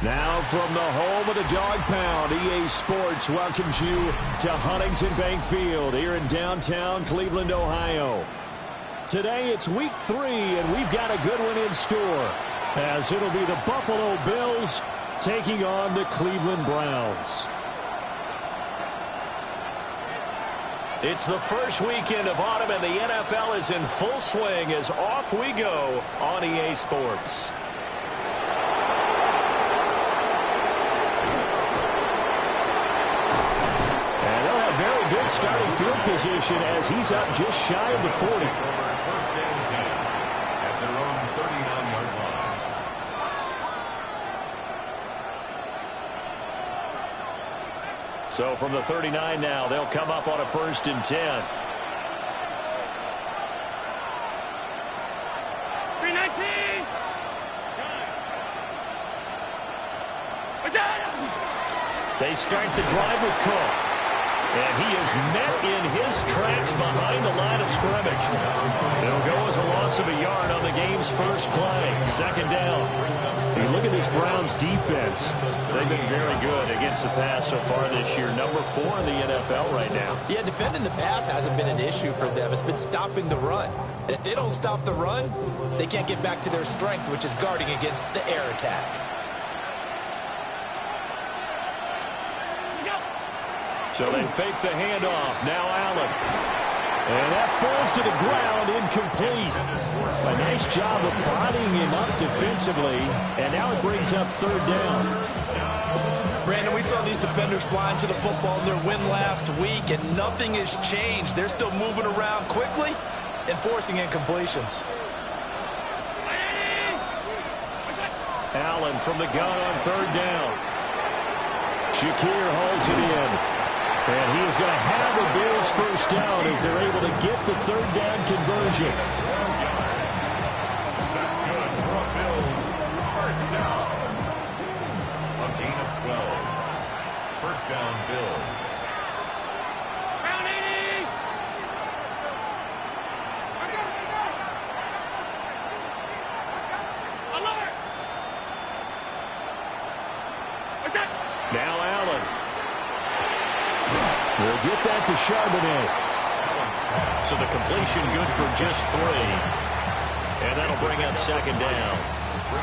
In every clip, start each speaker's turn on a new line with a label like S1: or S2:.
S1: Now from the home of the Dog Pound, EA Sports welcomes you to Huntington Bank Field here in downtown Cleveland, Ohio. Today it's week 3, and we've got a good one in store, as it'll be the Buffalo Bills taking on the Cleveland Browns. It's the first weekend of autumn, and the NFL is in full swing as off we go on EA Sports. Good starting field position as he's up just shy of the 40.
S2: First down 10 at their own 39-yard line.
S1: So from the 39 now, they'll come up on a 1st and 10.
S3: 319.
S1: They start the drive with Cook. And he is met in his tracks behind the line of scrimmage. It'll go as a loss of a yard on the game's first play. 2nd down. You look at this Browns defense. They've been very good against the pass so far this year. Number 4 in the NFL right now.
S4: Yeah, defending the pass hasn't been an issue for them. It's been stopping the run. And if they don't stop the run, they can't get back to their strength, which is guarding against the air attack.
S1: So they fake the handoff. Now Allen. And that falls to the ground, incomplete. A nice job of bodying him up defensively. And now it brings up 3rd down.
S4: Brandon, we saw these defenders flying to the football in their win last week, and nothing has changed. They're still moving around quickly and forcing incompletions.
S1: Allen from the gun on 3rd down. Shakir hauls it in. And he is going to have a Bills first down as they're able to get the 3rd down conversion.
S2: That's good for a Bills first down. A gain of 12. First down, Bills.
S3: Round 80. Alert. What's that?
S1: Now Allen. We'll get that to Charbonnet. So the completion good for just 3. And that'll bring up 2nd down.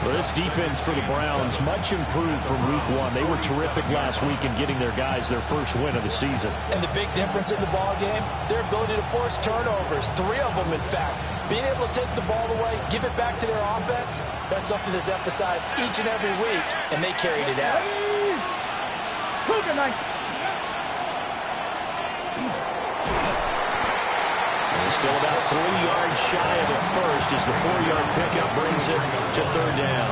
S1: Well, this defense for the Browns, much improved from week 1. They were terrific last week in getting their guys their first win of the season.
S4: And the big difference in the ball game, their ability to force turnovers. 3 of them, in fact. Being able to take the ball away, give it back to their offense, that's something that's emphasized each and every week, and they carried it out.
S1: Still about 3 yards shy of the first as the 4-yard pickup brings it to 3rd down.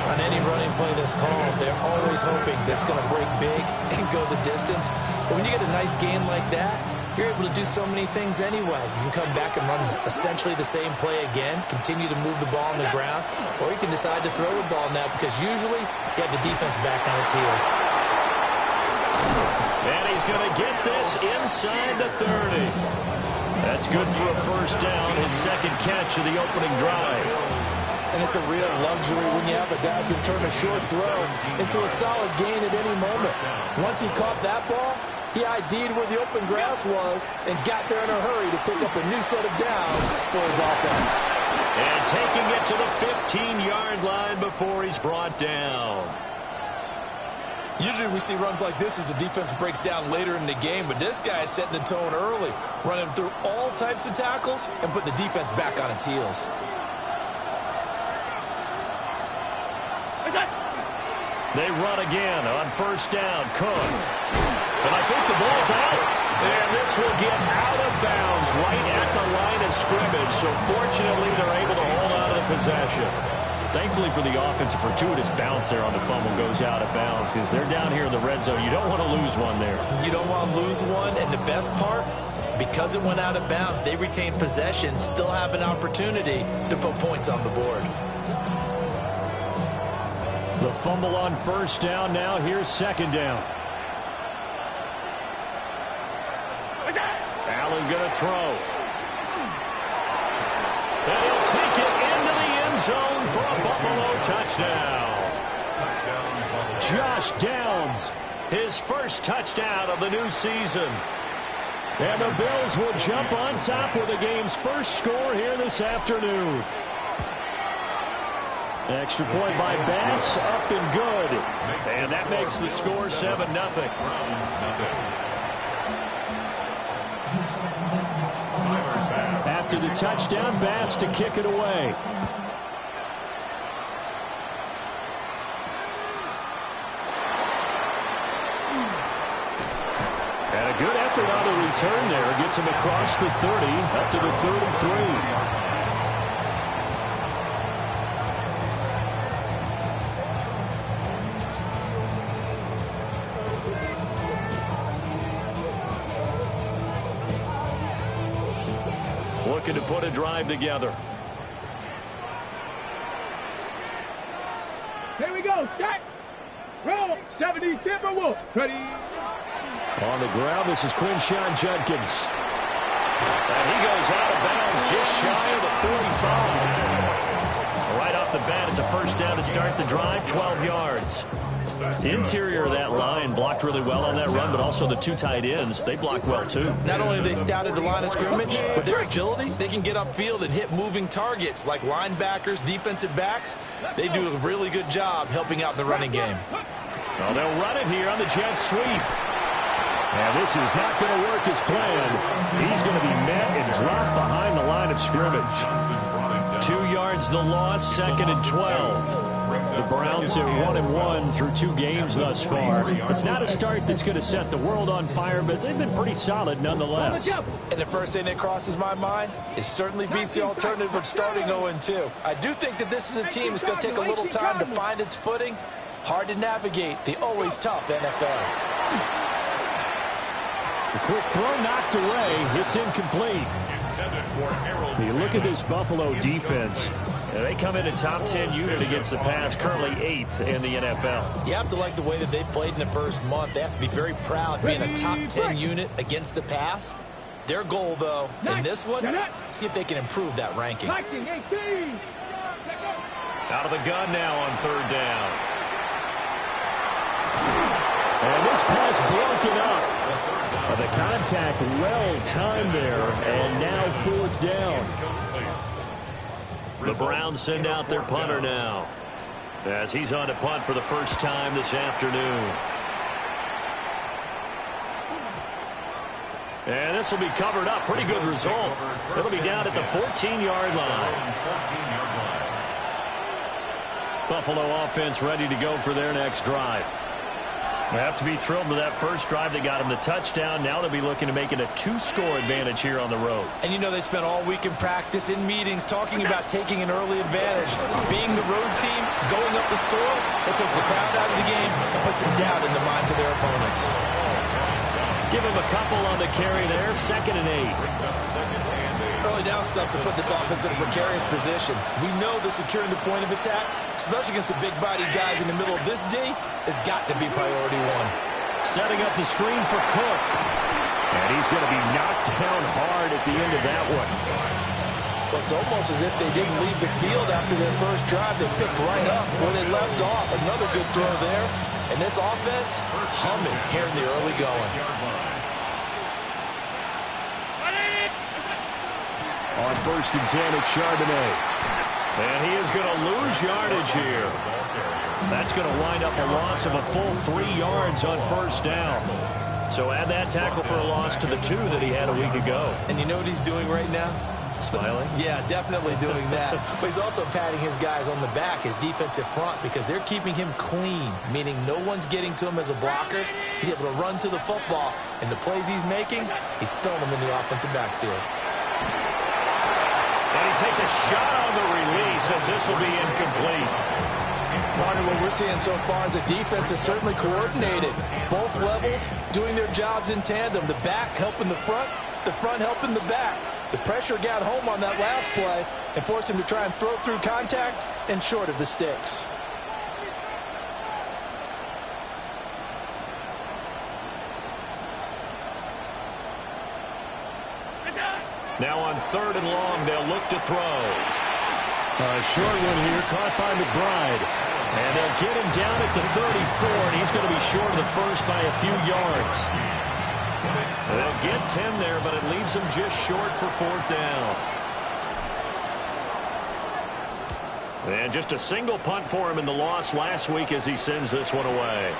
S4: On any running play that's called, they're always hoping that's going to break big and go the distance. But when you get a nice gain like that, you're able to do so many things anyway. You can come back and run essentially the same play again, continue to move the ball on the ground, or you can decide to throw the ball now because usually you have the defense back on its heels.
S1: And he's going to get this inside the 30. That's good for a first down, his 2nd catch of the opening drive.
S4: And it's a real luxury when you have a guy who can turn a short throw into a solid gain at any moment. Once he caught that ball, he ID'd where the open grass was and got there in a hurry to pick up a new set of downs for his offense.
S1: And taking it to the 15-yard line before he's brought down.
S4: Usually we see runs like this as the defense breaks down later in the game, but this guy is setting the tone early, running through all types of tackles and putting the defense back on its heels.
S1: They run again on 1st down. Cook. And I think the ball's out. And this will get out of bounds right at the line of scrimmage. So fortunately, they're able to hold on to the possession. Thankfully for the offense, a fortuitous bounce there on the fumble goes out of bounds because they're down here in the red zone. You don't want to lose one there.
S4: You don't want to lose one, and the best part, because it went out of bounds, they retain possession, still have an opportunity to put points on the board.
S1: The fumble on 1st down. Now here's 2nd down. Allen going to throw. And he'll take it into the end zone for a Buffalo touchdown.
S2: Touchdown,
S1: Josh Downs, his first touchdown of the new season. And the Bills will jump on top with the game's first score here this afternoon. Extra point by Bass, up and good. And that makes the score 7-0. After the touchdown, Bass to kick it away. And a good effort on the return there. Gets him across the 30, up to the 33. Looking to put a drive together.
S3: Here we go. Start. Roll. 70 Timberwolves. Ready.
S1: On the ground, this is Quinshawn Judkins. And he goes out of bounds just shy of the 45. Right off the bat, it's a first down to start the drive, 12 yards. The interior of that line blocked really well on that run, but also the two tight ends, they blocked well too.
S4: Not only have they scouted the line of scrimmage, with their agility, they can get upfield and hit moving targets like linebackers, defensive backs. They do a really good job helping out in the running game.
S1: Well, they'll run it here on the jet sweep. And this is not going to work as planned. He's going to be met and dropped behind the line of scrimmage. 2 yards the loss, 2nd and 12. The Browns are 1-1 through 2 games thus far. It's not a start that's going to set the world on fire, but they've been pretty solid nonetheless.
S4: And the first thing that crosses my mind, it certainly beats the alternative of starting 0-2. I do think that this is a team that's going to take a little time to find its footing. Hard to navigate the always tough NFL.
S1: A quick throw knocked away. It's incomplete. You look at this Buffalo defense. They come in a top 10 unit against the pass, currently 8th in the NFL.
S4: You have to like the way that they've played in the first month. They have to be very proud being a top 10 unit against the pass. Their goal, though, in this one, see if they can improve that ranking.
S1: Out of the gun now on 3rd down. And this pass broken up. The contact well timed there, and now 4th down. The Browns send out their punter now, as he's on to punt for the first time this afternoon. And this will be covered up. Pretty good result. It'll be down at the 14-yard line. Buffalo offense ready to go for their next drive. They have to be thrilled with that first drive. They got him the touchdown. Now they'll be looking to make it a 2-score advantage here on the road.
S4: And you know they spent all week in practice, in meetings, talking about taking an early advantage. Being the road team, going up the score, that takes the crowd out of the game and puts some doubt in the minds of their opponents.
S1: Give him a couple on the carry there. 2nd and 8.
S4: Early down stuff to put this offense in a precarious position. We know that securing the point of attack, especially against the big-bodied guys in the middle of this D, has got to be priority 1.
S1: Setting up the screen for Cook. And he's going to be knocked down hard at the end of that one.
S4: Well, it's almost as if they didn't leave the field after their first drive. They picked right up where they left off. Another good throw there. And this offense humming here in the early going.
S1: On 1st and 10, it's Charbonnet. And he is going to lose yardage here. That's going to wind up a loss of a full 3 yards on 1st down. So add that tackle for a loss to the 2 that he had a week ago.
S4: And you know what he's doing right now?
S1: Smiling?
S4: Yeah, definitely doing that. But he's also patting his guys on the back, his defensive front, because they're keeping him clean, meaning no one's getting to him as a blocker. He's able to run to the football, and the plays he's making, he's spilling them in the offensive backfield.
S1: And he takes a shot on the release as this will be incomplete.
S4: Part of what we're seeing so far is the defense is certainly coordinated. Both levels doing their jobs in tandem. The back helping the front helping the back. The pressure got home on that last play and forced him to try and throw through contact and short of the sticks.
S1: Now on 3rd and long, they'll look to throw. A short one here, caught by McBride. And they'll get him down at the 34, and he's going to be short of the first by a few yards. They'll get 10 there, but it leaves them just short for fourth down. And just a single punt for him in the loss last week as he sends this one away.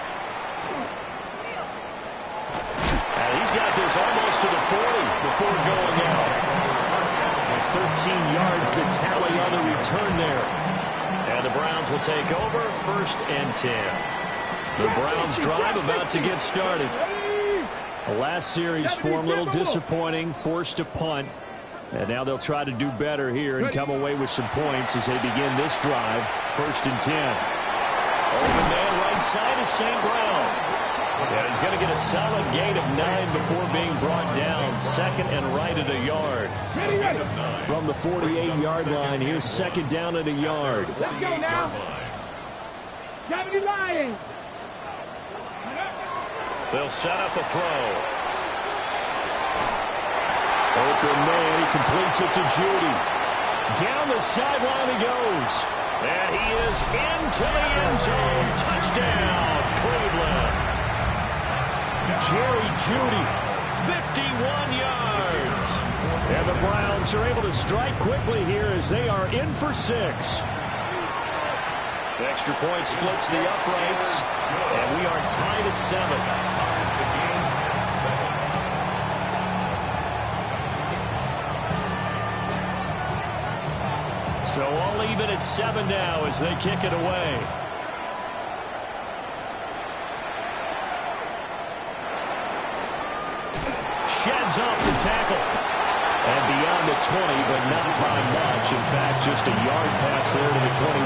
S1: And he's got this almost to the 40 before going out. And 13 yards the tally on the return there. And the Browns will take over, 1st and 10. The Browns drive about to get started.
S3: The
S1: last series for him, a little disappointing, forced a punt. And now they'll try to do better here and come away with some points as they begin this drive, 1st and 10. Open man right side is St. Brown. And he's going to get a solid gain of 9 before being brought down, 2nd and right at a yard. From the 48-yard line, here's 2nd down at a yard.
S3: Let's go now. Gravity lying.
S1: They'll set up a throw. Open man, he completes it to Judy. Down the sideline he goes. And he is into the end zone. Touchdown, Cleveland. Jerry Judy, 51 yards. And the Browns are able to strike quickly here as they are in for 6. The extra point splits the uprights, and we are tied at 7. So all even at 7 now as they kick it away. Sheds off the tackle. And beyond the 20, but not by much. In fact, just a yard pass there to the 21.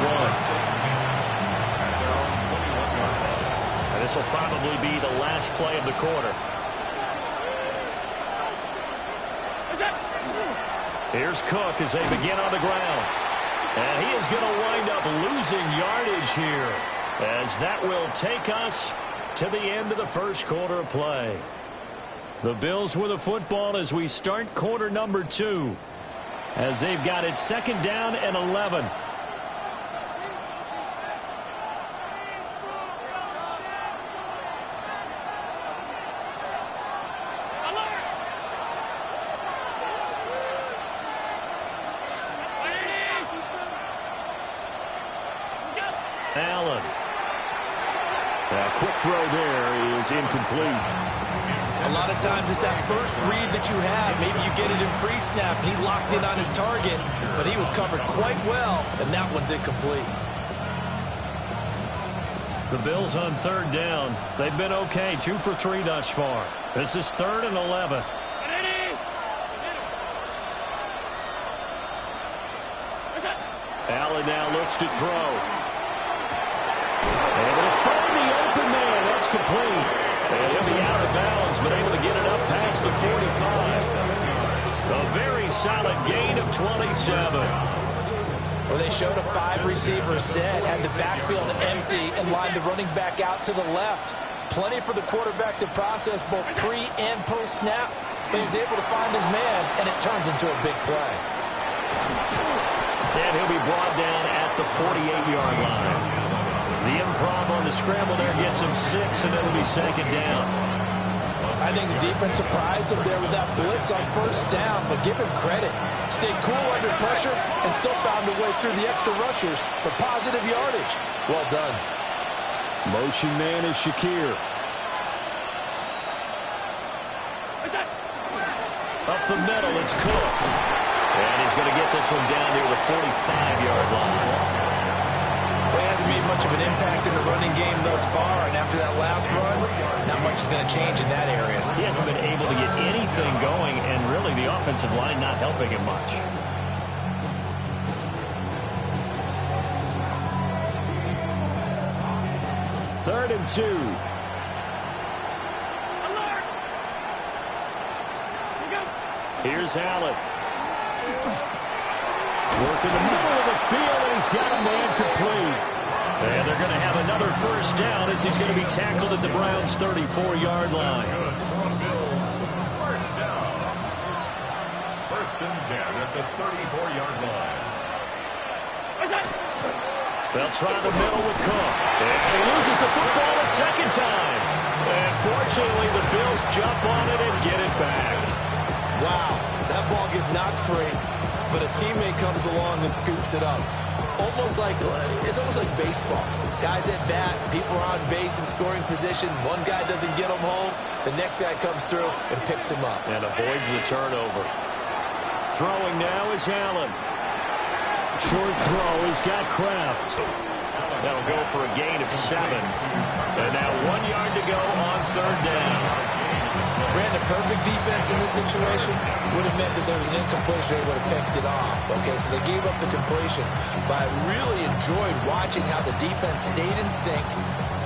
S1: And this will probably be the last play of the quarter. Here's Cook as they begin on the ground. And he is going to wind up losing yardage here, as that will take us to the end of the first quarter of play. The Bills with the football as we start quarter number 2, as they've got it 2nd down and 11. Allen. A quick throw there is incomplete.
S4: A lot of times it's that first read that you have. Maybe you get it in pre-snap, and he locked in on his target, but he was covered quite well, and that one's incomplete.
S1: The Bills on 3rd down. They've been okay, 2 for 3 thus far. This is 3rd and 11. Allen now looks to throw. Able to find the open man. That's complete. And he'll be out of bounds, but able to get it up past the 45. A very solid gain of 27.
S4: Well, they showed a 5-receiver set, had the backfield empty, and lined the running back out to the left. Plenty for the quarterback to process both pre- and post-snap. But he was able to find his man, and it turns into a big play.
S1: And he'll be brought down at the 48-yard line. The improv on the scramble there gets him 6, and it'll be 2nd down.
S4: I think the defense surprised him there with that blitz on 1st down, but give him credit. Stayed cool under pressure and still found a way through the extra rushers for positive yardage. Well done.
S1: Motion man is Shakir. Up the middle, it's Cook. And he's going to get this one down near the 45-yard line.
S4: Well, he hasn't made much of an impact in the running game thus far, and after that last run, not much is going to change in that area.
S1: He hasn't been able to get anything going, and really the offensive line not helping him much. Third and 2. Here's Allen. Working the middle of the field, and he's got a man complete. And they're going to have another 1st down as he's going to be tackled at the Browns' 34-yard line.
S2: First down. 1st and 10 at the 34-yard line.
S1: They'll try the middle with Cook. And he loses the football a second time. And fortunately, the Bills jump on it and get it back.
S4: Wow, that ball gets knocked free, but a teammate comes along and scoops it up. It's almost like baseball. Guys at bat, people are on base in scoring position. One guy doesn't get him home. The next guy comes through and picks him up.
S1: And avoids the turnover. Throwing now is Allen. Short throw, he's got Kraft. That'll go for a gain of 7. And now 1 yard to go on third down.
S4: Brandon, perfect defense in this situation would have meant that there was an incompletion. They would have picked it off. Okay, so they gave up the completion. But I really enjoyed watching how the defense stayed in sync,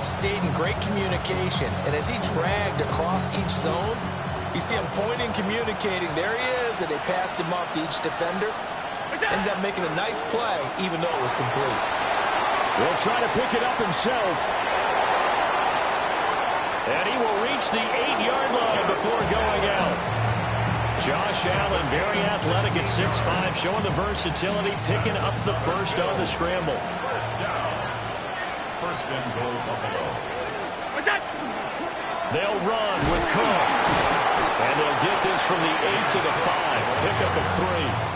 S4: stayed in great communication. And as he dragged across each zone, you see him pointing, communicating. There he is, and they passed him off to each defender. Ended up making a nice play, even though it was complete.
S1: Will try to pick it up himself. And he will reach the 8-yard line before going out. Josh Allen, very athletic at 6'5", showing the versatility, picking up the first on the scramble.
S2: First down. First and goal, Buffalo.
S1: They'll run with Cook. And they'll get this from the 8 to the 5. Pickup of 3.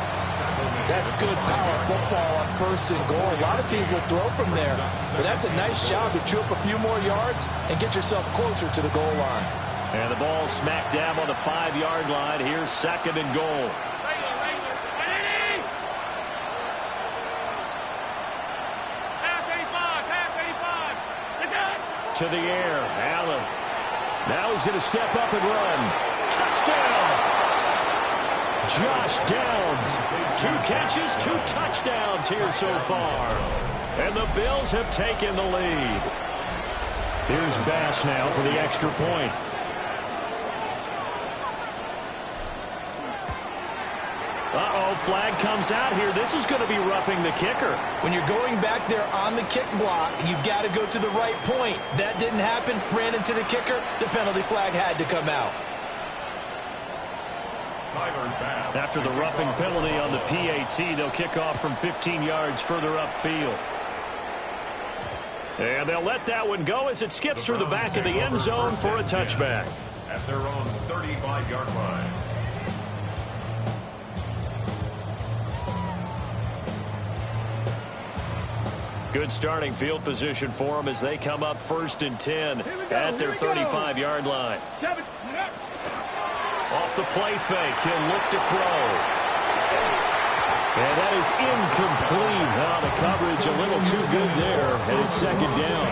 S5: That's good power football on first and goal. A lot of teams will throw from there, but that's a nice job to chew up a few more yards and get yourself closer to the goal line.
S1: And the ball smack dab on the 5-yard line. Here's second and goal. To the air, Allen. Now he's going to step up and run. Touchdown! Josh Downs, 2 catches, 2 touchdowns here so far. And the Bills have taken the lead. Here's Bass now for the extra point. Uh-oh, flag comes out here. This is going to be roughing the kicker.
S4: When you're going back there on the kick block, you've got to go to the right point. That didn't happen, ran into the kicker. The penalty flag had to come out.
S1: After the roughing penalty on the PAT, they'll kick off from 15 yards further upfield. And they'll let that one go as it skips through the back of the end zone for a touchback.
S2: At their own 35-yard line.
S1: Good starting field position for them as they come up first and 10 at their 35-yard line. Off the play fake, he'll look to throw. And that is incomplete. Now the coverage a little too good there, and it's second down.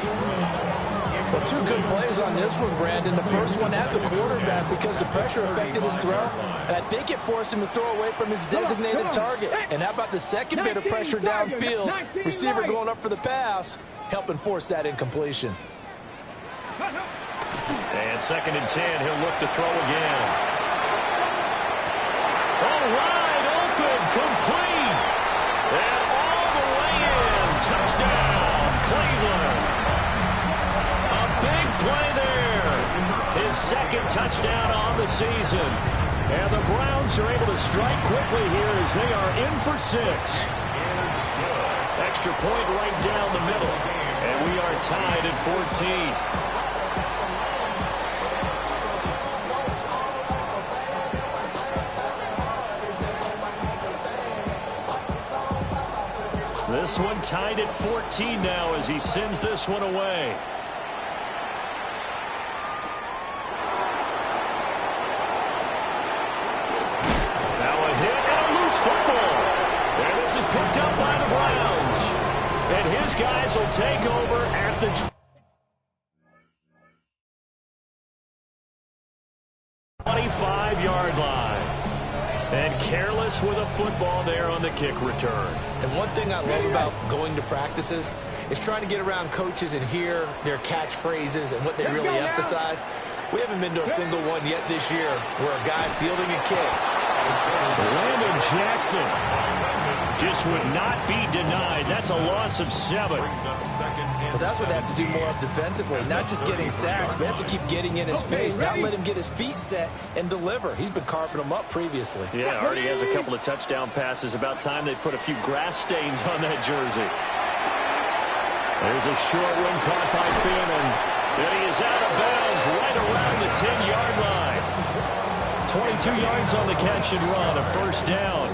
S5: Well, 2 good plays on this one, Brandon. The first one at the quarterback because the pressure affected his throw, and I think it forced him to throw away from his designated target. And how about the second bit of pressure downfield? Receiver going up for the pass, helping force that incompletion.
S1: And second and 10, he'll look to throw again. All right, open, complete, and all the way in. Touchdown, Cleveland. A big play there. His second touchdown on the season. And the Browns are able to strike quickly here as they are in for 6. Extra point right down the middle. And we are tied at 14. This one tied at 14 now as he sends this one away. Now a hit and a loose football. And this is picked up by the Browns. And his guys will take over at the 25-yard line. And careless with a football there on the kick return.
S4: And one thing I love about going to practices is trying to get around coaches and hear their catchphrases and what they really emphasize. We haven't been to a single one yet this year where a guy fielding a kick.
S1: Landon Jackson just would not be denied. That's a loss of 7.
S4: Well, that's what they have to do more of defensively, not just getting sacks, but they have to keep getting in his face, not let him get his feet set and deliver. He's been carving them up previously.
S1: Yeah, already has a couple of touchdown passes. About time they put a few grass stains on that jersey. There's a short one caught by Freeman. And he is out of bounds right around the 10-yard line. 22 yards on the catch and run, a first down.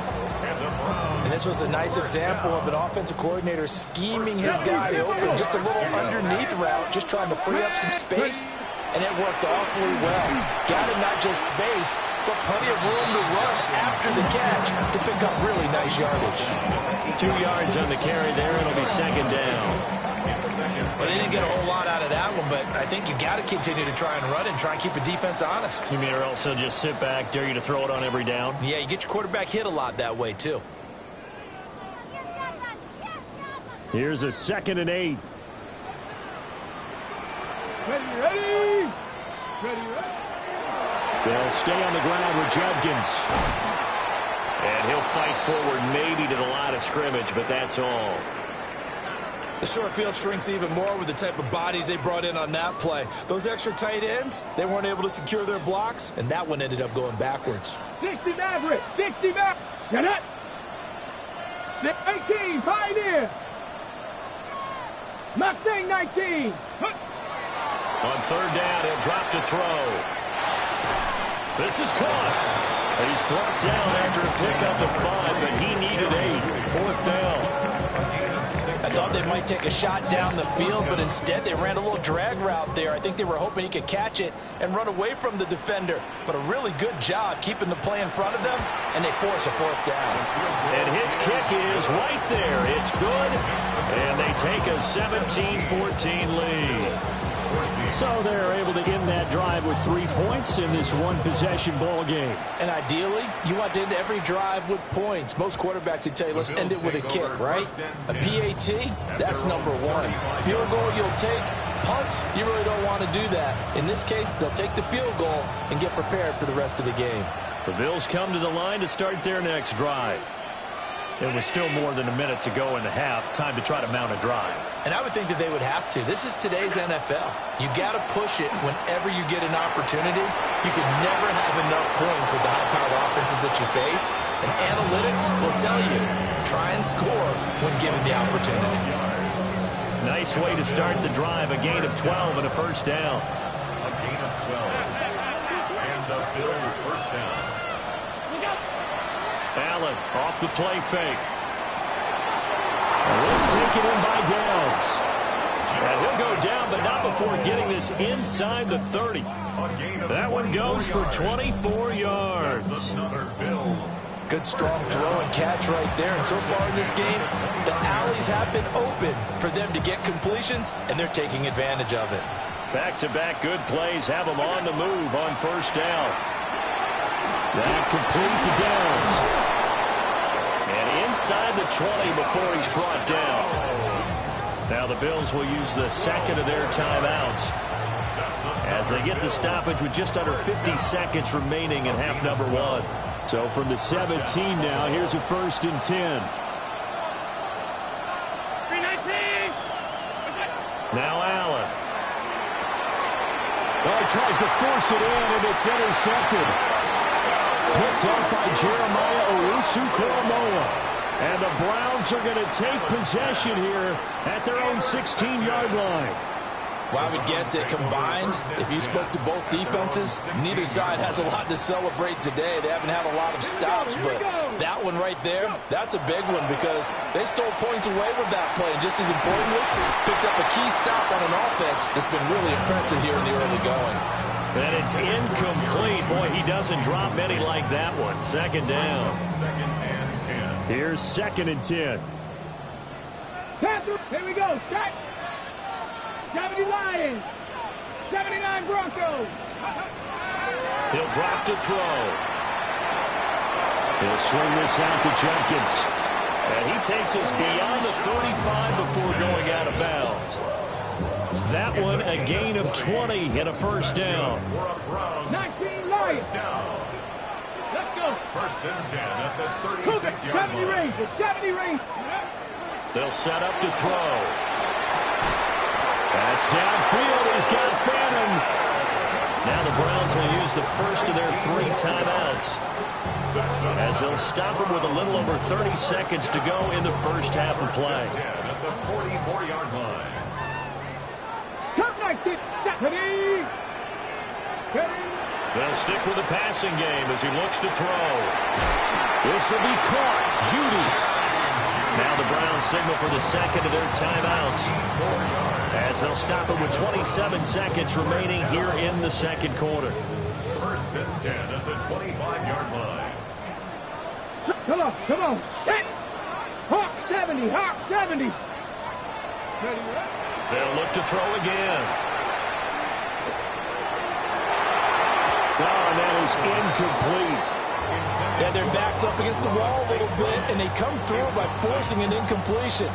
S5: And this was a nice example of an offensive coordinator scheming his guy open. Just a little underneath route, just trying to free up some space. And it worked awfully well. Got him not just space, but plenty of room to run after the catch to pick up really nice yardage.
S1: 2 yards on the carry there. It'll be second down.
S5: Well, they didn't get a whole lot out of that one, but I think you got to continue to try and run and try and keep the defense honest.
S1: You mean or else they'll just sit back, dare you to throw it on every down?
S5: Yeah, you get your quarterback hit a lot that way, too.
S1: Here's a 2nd and 8.
S3: Ready.
S1: They'll stay on the ground with Judkins. And he'll fight forward maybe to the line of scrimmage, but that's all.
S5: The short field shrinks even more with the type of bodies they brought in on that play. Those extra tight ends, they weren't able to secure their blocks, and that one ended up going backwards.
S3: 60 Maverick. 60 Maverick. Get it. 18. Pioneer. Mustang 19.
S1: On third down, he'll drop to throw. This is caught. He's brought down after a pickup of 5, but he needed 8. Fourth down.
S5: I thought they might take a shot down the field, but instead they ran a little drag route there. I think they were hoping he could catch it and run away from the defender. But a really good job keeping the play in front of them, and they force a fourth down.
S1: And his kick is right there. It's good, and they take a 17-14 lead. So they're able to end that drive with 3 points in this one-possession ball game.
S5: And ideally, you want to end every drive with points. Most quarterbacks would tell you, let's end it with a kick, right? A PAT, that's number 1. Field goal you'll take. Punts, you really don't want to do that. In this case, they'll take the field goal and get prepared for the rest of the game.
S1: The Bills come to the line to start their next drive. It was still more than a minute to go in the half. Time to try to mount a drive.
S5: And I would think that they would have to. This is today's NFL. You got to push it whenever you get an opportunity. You can never have enough points with the high-powered offenses that you face. And analytics will tell you, try and score when given the opportunity.
S1: Nice way to start the drive. A gain of 12 and a first down.
S2: A gain of 12. And the Bills first down.
S1: Allen off the play fake. Let's take it in by Downs. And he'll go down, but not before getting this inside the 30. That one goes for 24 yards.
S5: Good strong throw and catch right there. And so far in this game, the alleys have been open for them to get completions, and they're taking advantage of it.
S1: Back-to-back good plays have them on the move on first down. That complete to Downs. And inside the 20 before he's brought down. Now the Bills will use the second of their timeouts as they get the stoppage with just under 50 seconds remaining in half number 1. So from the 17 now, here's a 1st and 10.
S3: 319.
S1: Now Allen. Oh, he tries to force it in, and it's intercepted. Picked off by Jeremiah Owusu-Koramoah. And the Browns are going to take possession here at their own 16-yard line.
S5: Well, I would guess that combined, if you spoke to both defenses, neither side has a lot to celebrate today. They haven't had a lot of stops, but that one right there, that's a big one because they stole points away with that play. And just as importantly, picked up a key stop on an offense that's been really impressive here in the early going.
S1: And it's incomplete. Boy, he doesn't drop many like that one. Second down. Here's 2nd and 10.
S3: Here we go. Set. 70 Lions. 79 Broncos.
S1: He'll drop to throw. He'll swing this out to Jenkins. And he takes us beyond the 35 before going out of bounds. That one, a gain of 20 and a first down.
S3: 19 Lions. Let's go.
S2: 1st and 10 at the 36-yard
S3: 70 range. 70 range.
S1: They'll set up to throw. That's downfield. He's got Fannin. Now the Browns will use the first of their 3 timeouts as they'll stop him with a little over 30 seconds to go in the first half of play.
S2: At the 44-yard line.
S3: bikes it. Steady.
S1: They'll stick with the passing game as he looks to throw. This will be caught. Judy. Now the Browns signal for the second of their timeouts, as they'll stop it with 27 seconds remaining here in the second quarter.
S2: First and 10 at the 25-yard line.
S3: Come on. Hit. Hawk 70.
S1: They'll look to throw again. And that is incomplete.
S5: Yeah, their back's up against the wall a little bit, and they come through by forcing an incompletion.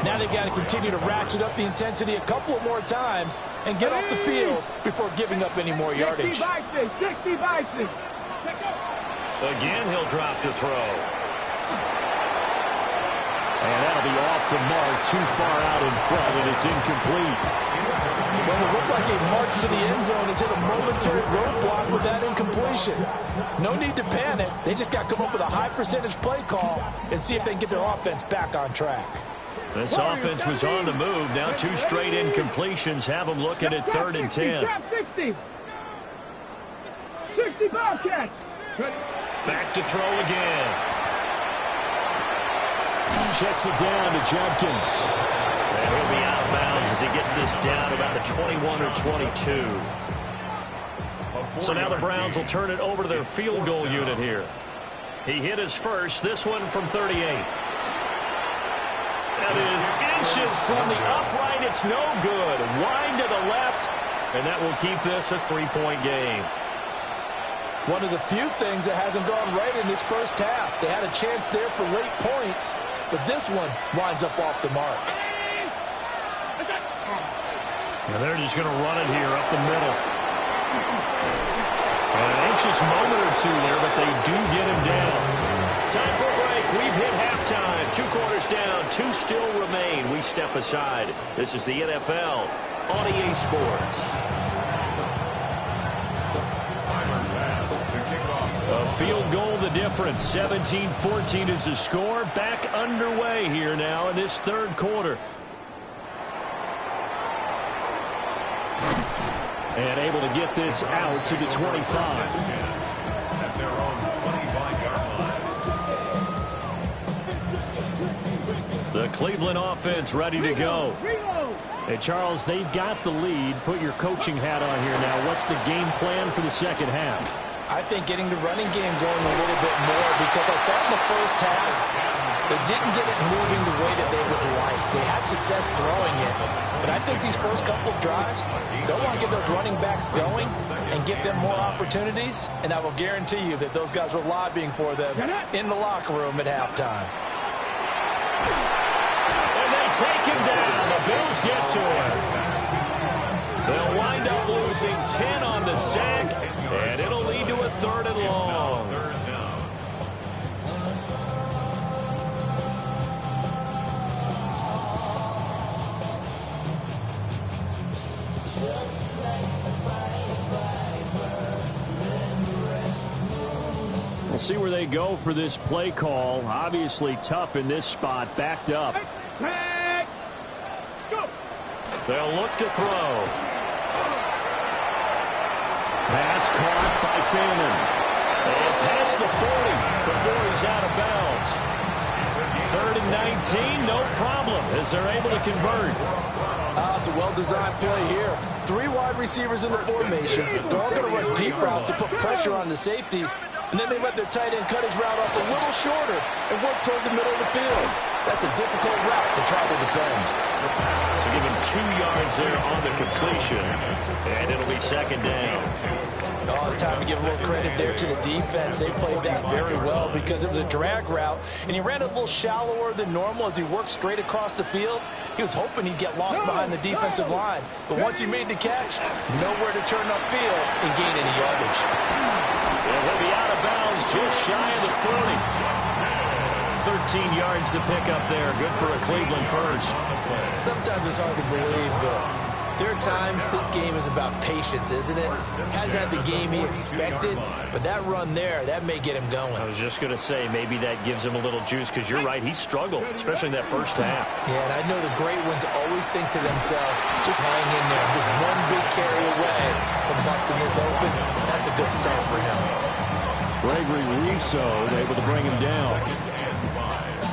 S5: Now they've got to continue to ratchet up the intensity a couple of more times and get off the field before giving up any more yardage.
S3: 60 bikes.
S1: Again, he'll drop to throw. And that'll be off the mark, too far out in front, and it's incomplete.
S5: Well, it looked like a march to the end zone has hit a momentary roadblock with that incompletion. No need to panic. They just got to come up with a high percentage play call and see if they can get their offense back on track.
S1: This offense was on the move. Now 2 straight incompletions have them looking at 3rd and 10.
S3: 60 ball catch.
S1: Back to throw again.
S6: Checks it down to Jenkins.
S1: And he'll be out of bounds as he gets this down about the 21 or 22. So now the Browns will turn it over to their field goal unit here. He hit his first, this one from 38. That is inches from the upright. It's no good. Wide to the left, and that will keep this a 3-point game.
S5: One of the few things that hasn't gone right in this first half. They had a chance there for late points, but this one winds up off the mark.
S1: And they're just going to run it here up the middle. An anxious moment or two there, but they do get him down. Time for a break. We've hit halftime. 2 quarters down. 2 still remain. We step aside. This is the NFL on EA Sports. A field goal the difference. 17-14 is the score. Back underway here now in this 3rd quarter. And able to get this out to the 25.
S2: At their own 25-yard line.
S1: The Cleveland offense ready to go. Hey, Charles, they've got the lead. Put your coaching hat on here now. What's the game plan for the second half?
S5: I think getting the running game going a little bit more, because I thought in the first half they didn't get it moving the way that they would like. They had success throwing it, but I think these first couple of drives, they'll want to get those running backs going and give them more opportunities, and I will guarantee you that those guys were lobbying for them in the locker room at halftime.
S1: And they take him down. The Bills get to him. They'll wind up losing 10 on the sack, and it'll lead to a 3rd and long. We'll see where they go for this play call. Obviously tough in this spot, backed up. They'll look to throw. Pass caught by Fannin. And past the 40 before he's out of bounds. 3rd and 19, no problem, as they're able to convert.
S5: It's a well-designed play here. 3 wide receivers in the formation. They're all going to run deep routes to put pressure on the safeties, and then they let their tight end cut his route off a little shorter and work toward the middle of the field. That's a difficult route to try to defend.
S1: So give him 2 yards there on the completion, and it'll be 2nd down.
S5: Oh, it's time to give a little credit there to the defense. They played that very well because it was a drag route, and he ran it a little shallower than normal as he worked straight across the field. He was hoping he'd get lost behind the defensive line, but once he made the catch, nowhere to turn upfield and gain any yardage.
S1: And he'll be out of bounds just shy of the 40. 13 yards to pick up there. Good for a Cleveland first.
S5: Sometimes it's hard to believe, but
S4: There are times this game is about patience, isn't it? Hasn't had the game he expected, but that run there, that may get him going.
S1: I was just going to say, maybe that gives him a little juice, because you're right, he struggled, especially in that first half.
S4: Yeah, and I know the great ones always think to themselves, just hang in there. I'm just one big carry away from busting this open. That's a good start for him.
S6: Gregory Rousseau able to bring him down.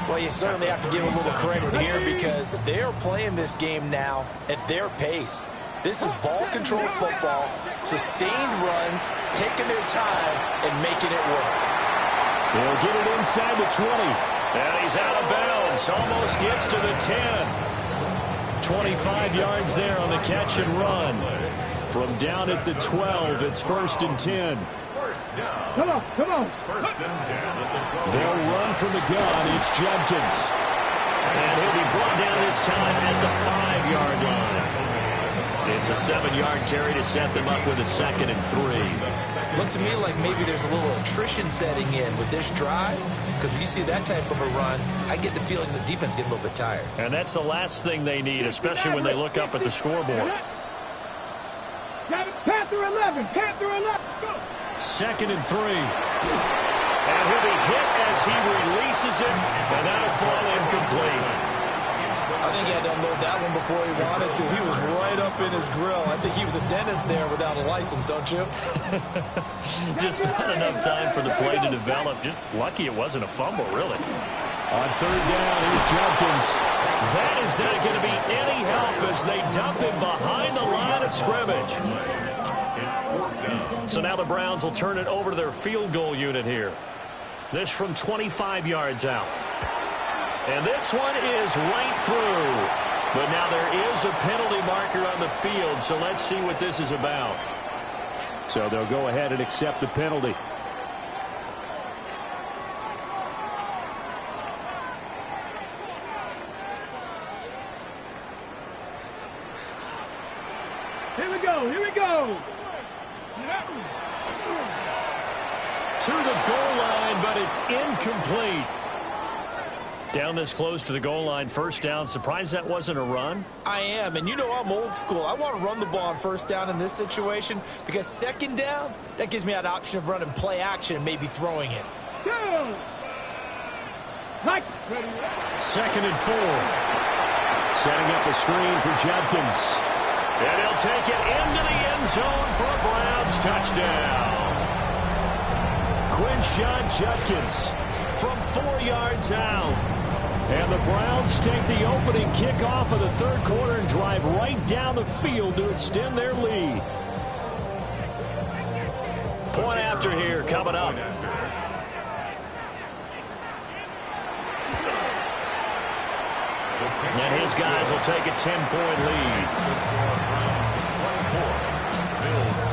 S4: Well, you certainly have to give a little credit here because they are playing this game now at their pace. This is ball control football, sustained runs, taking their time, and making it work.
S6: They'll get it inside the 20.
S1: And he's out of bounds, almost gets to the 10. 25 yards there on the catch and run.
S6: From down at the 12, it's 1st and 10.
S3: Come on, come on.
S2: First and 10 at the 12.
S6: They'll run from the gun. It's Judkins.
S1: And he'll be brought down this time at the 5-yard line. It's a 7-yard carry to set them up with a 2nd and 3.
S4: Looks to me like maybe there's a little attrition setting in with this drive, because when you see that type of a run, I get the feeling the defense gets a little bit tired.
S1: And that's the last thing they need, especially when they look up at the scoreboard.
S3: Panther 11, Panther 11, go.
S1: 2nd and 3. And he'll be hit as he releases it, and that'll fall incomplete.
S4: I think he had to unload that one before he wanted to. He was right up in his grill. I think he was a dentist there without a license, don't you?
S1: Just not enough time for the play to develop. Just lucky it wasn't a fumble, really.
S6: On 3rd down, here's Judkins.
S1: That is not going to be any help as they dump him behind the line of scrimmage. So now the Browns will turn it over to their field goal unit here. This from 25 yards out. And this one is right through. But now there is a penalty marker on the field, so let's see what this is about.
S6: So they'll go ahead and accept the penalty.
S3: Here we go, here we go.
S1: To the goal line, but it's incomplete. Down this close to the goal line, 1st down. Surprised that wasn't a run?
S4: I am, and you know I'm old school. I want to run the ball on 1st down in this situation because 2nd down, that gives me that option of running play action and maybe throwing it.
S3: Go. Right.
S1: 2nd and 4.
S6: Setting up a screen for Judkins.
S1: And he'll take it into the end zone for a Browns touchdown. Quinshon Judkins from 4 yards out. And the Browns take the opening kickoff of the 3rd quarter and drive right down the field to extend their lead. Point after here coming up. And his guys will take a 10-point lead.
S2: The score, Browns 24, Bills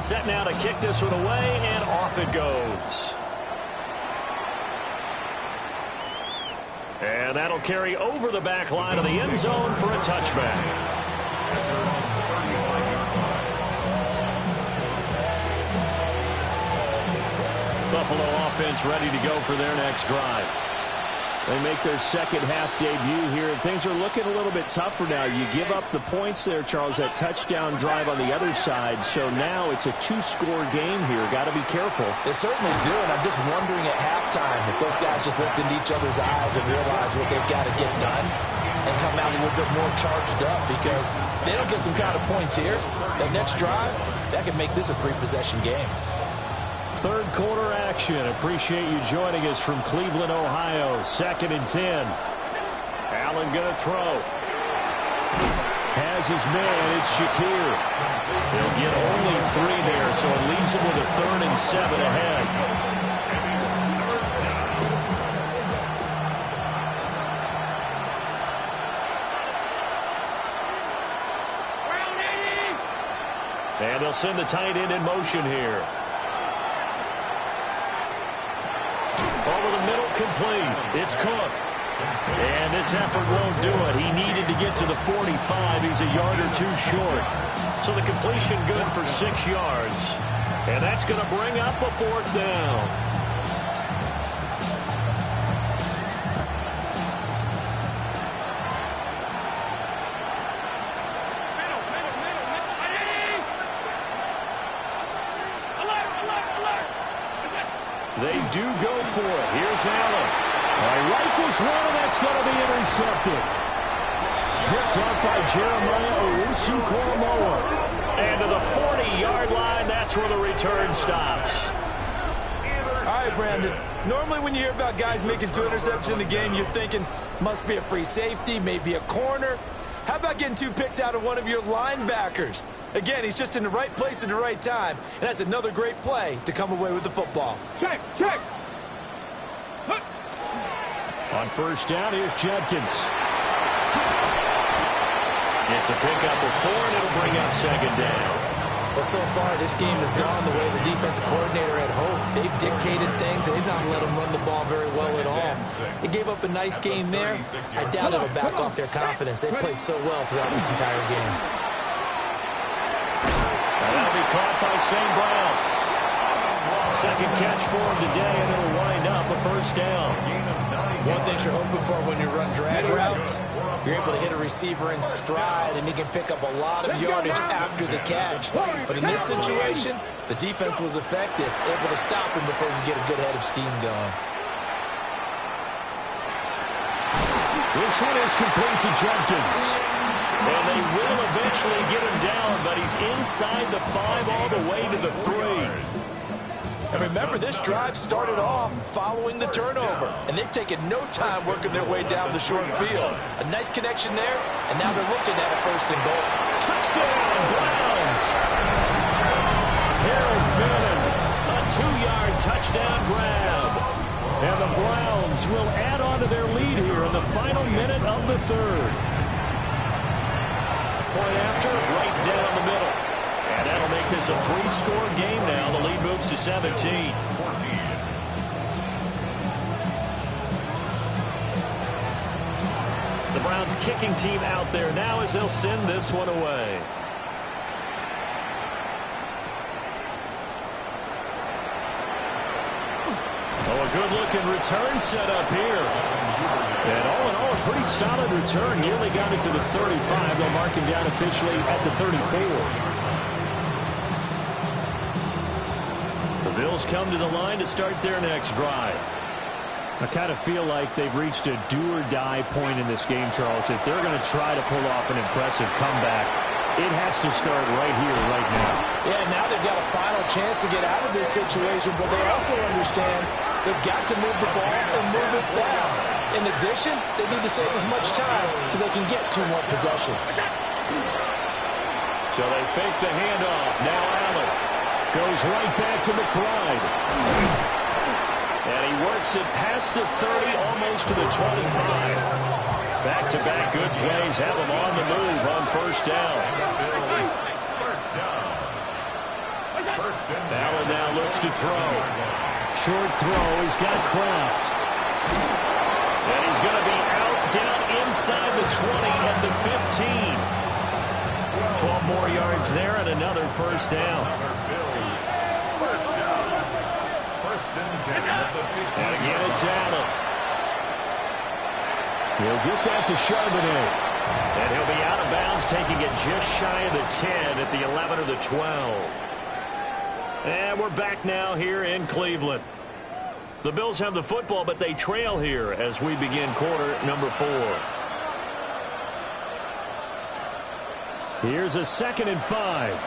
S2: 14.
S1: Set now to kick this one away, and off it goes. And that'll carry over the back line of the end zone for a touchback. Buffalo offense ready to go for their next drive.
S6: They make their 2nd half debut here. Things are looking a little bit tougher now. You give up the points there, Charles, that touchdown drive on the other side. So now it's a 2-score game here. Got to be careful.
S4: They certainly do, and I'm just wondering at halftime if those guys just looked into each other's eyes and realize what they've got to get done and come out a little bit more charged up, because if they don't get some kind of points here, that next drive, that could make this a 3-possession game.
S1: 3rd quarter action. Appreciate you joining us from Cleveland, Ohio. 2nd and 10. Allen going to throw.
S6: Has his man. It's Shakir.
S1: They'll get only 3 there, so it leaves him with a 3rd and 7 ahead. And they'll send the tight end in motion here. Over the middle, complete. It's Cook. And this effort won't do it. He needed to get to the 45. He's a yard or 2 short. So the completion good for 6 yards. And that's going to bring up a 4th down. They do go for it. Here's Allen. Rifles one, and that's going to be intercepted. Picked up by Jeremiah Owusu-Koramoah. And to the 40-yard line, that's where the return stops.
S5: All right, Brandon. Normally when you hear about guys making 2 interceptions in the game, you're thinking, must be a free safety, maybe a corner. How about getting 2 picks out of one of your linebackers? Again, he's just in the right place at the right time, and that's another great play to come away with the football.
S3: Check, check.
S1: On 1st down, here's Judkins. It's a pickup of 4, and it'll bring up 2nd down.
S4: Well, so far, this game has gone the way the defensive coordinator had hoped. They've dictated things, and they've not let them run the ball very well at all. They gave up a nice game there. I doubt it'll back off their confidence. They played so well throughout this entire game.
S1: And that'll be caught by St. Brown. 2nd catch for him today, and it'll wind up a 1st down.
S4: One thing you're hoping for when you run drag routes, you're able to hit a receiver in stride, and he can pick up a lot of yardage after the catch. But in this situation, the defense was effective, able to stop him before he could get a good head of steam going.
S1: This one is complete to Judkins. And they will eventually get him down, but he's inside the 5 all the way to the 3.
S5: And remember, this drive started off following the turnover, and they've taken no time working their way down the short field. A nice connection there, and now they're looking at a 1st and goal.
S1: Touchdown, Browns! Harold Fannin, a 2-yard touchdown grab. And the Browns will add on to their lead here in the final minute of the 3rd. Point after, right down the middle. And that'll make this a 3-score game now. The lead moves to 17. The Browns kicking team out there now as they'll send this one away. Oh, a good-looking return set up here. And all in all, a pretty solid return. Nearly got it to the 35. They'll mark him down officially at the 34. The Bills come to the line to start their next drive. I kind of feel like they've reached a do-or-die point in this game, Charles. If they're going to try to pull off an impressive comeback, it has to start right here, right now.
S5: Yeah, now they've got a final chance to get out of this situation, but they also understand they've got to move the ball and move it fast. In addition, they need to save as much time so they can get 2 more possessions.
S1: So they fake the handoff. Now Allen goes right back to McBride. And he works it past the 30, almost to the 25. Back-to-back good plays have him on the move on 1st down. Allen now looks to throw. Short throw. He's got Kraft. And he's going to be out down inside the 20 at the 15. 12 more yards there and another 1st down. And again, it's Allen. He'll get that to Charbonnet. And he'll be out of bounds, taking it just shy of the 10 at the 11 or the 12. And we're back now here in Cleveland. The Bills have the football, but they trail here as we begin quarter number 4. Here's a 2nd and 5.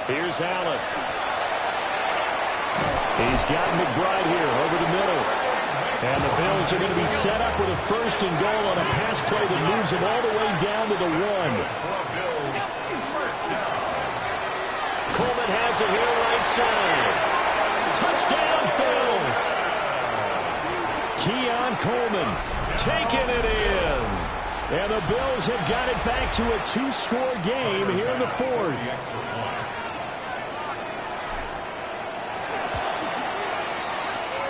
S1: Here's Allen. He's got McBride here over the middle. And the Bills are going to be set up with a 1st and goal on a pass play that moves them all the way down to the 1. Coleman has it here right side. Touchdown, Bills. Keon Coleman taking it in. And the Bills have got it back to a 2-score game here in the 4th.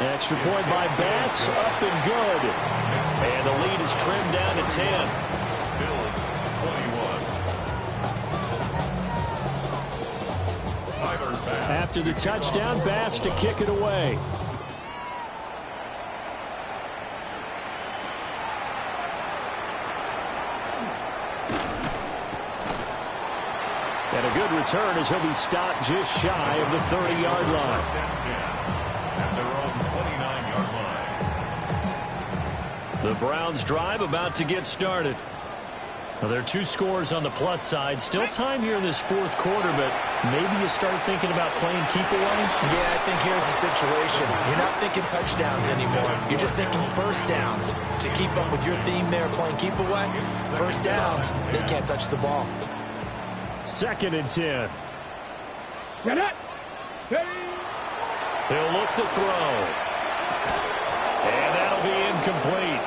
S1: Extra point by Bass, up and good. And the lead is trimmed down to 10. after the touchdown pass to kick it away. And a good return as he'll be stopped just shy of the 30-yard line.
S2: At their own 29-yard line.
S1: The Browns drive about to get started. Well, there are 2 scores on the plus side. Still time here in this fourth quarter, but maybe you start thinking about playing keep away?
S4: Yeah, I think here's the situation. You're not thinking touchdowns anymore. You're just thinking first downs. To keep up with your theme there, playing keep away, first downs, they can't touch the ball.
S1: 2nd and 10.
S3: Get it.
S1: He'll look to throw. And that'll be incomplete.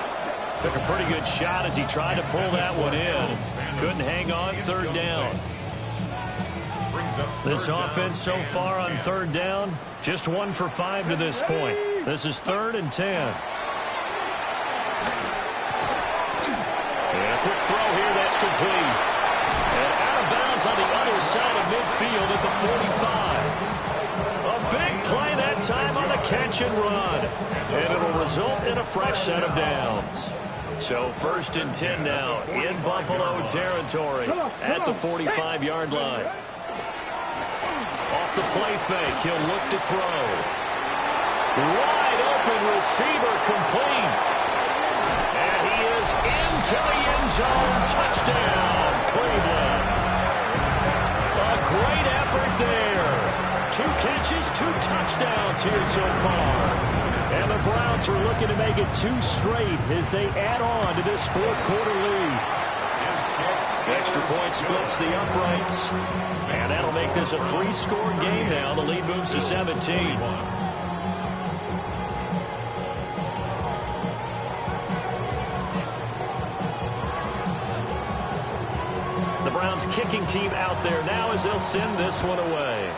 S1: Took a pretty good shot as he tried to pull that one in. Couldn't hang on 3rd down. This offense so far on 3rd down, just 1 for 5 to this point. This is 3rd and 10. And a quick throw here, that's complete. And out of bounds on the other side of midfield at the 45. A big play that time on the catch and run. And it'll result in a fresh set of downs. So 1st and 10 now in Buffalo territory at the 45-yard line. Off the play fake, he'll look to throw. Wide open receiver complete. And he is into the end zone. Touchdown, Cleveland. A great effort there. 2 catches, 2 touchdowns here so far. And the Browns are looking to make it 2 straight as they add on to this fourth quarter lead. Extra point splits the uprights. And that'll make this a 3-score game now. The lead moves to 17. The Browns kicking team out there now as they'll send this one away.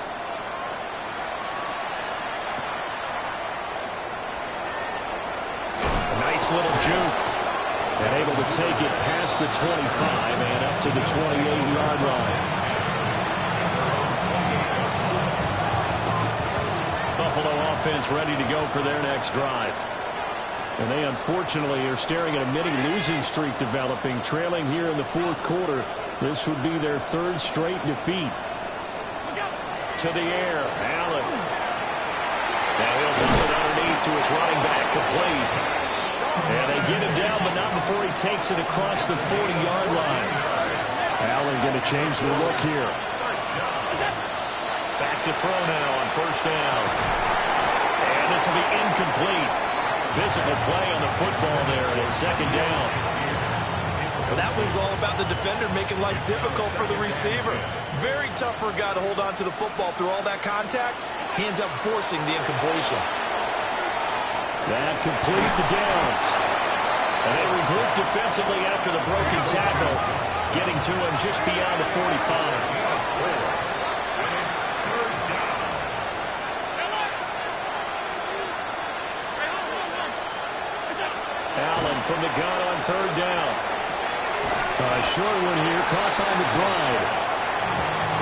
S1: Nice little juke. And able to take it past the 25 and up to the 28-yard line. Buffalo offense ready to go for their next drive. And they unfortunately are staring at a mini losing streak developing, trailing here in the fourth quarter. This would be their 3rd straight defeat. To the air, Allen. Now he'll dump it underneath to his running back, complete. And they get him down, but not before he takes it across the 40-yard line. Allen going to change the look here. Back to throw now on 1st down. And this will be incomplete. Physical play on the football there, and it's 2nd down.
S4: Well, that one's all about the defender making life difficult for the receiver. Very tough for a guy to hold on to the football through all that contact. He ends up forcing the incompletion.
S1: That complete to Downs. And they regroup defensively after the broken tackle, getting to him just beyond the 45. Allen from the gun on 3rd down. A short one here, caught by McBride.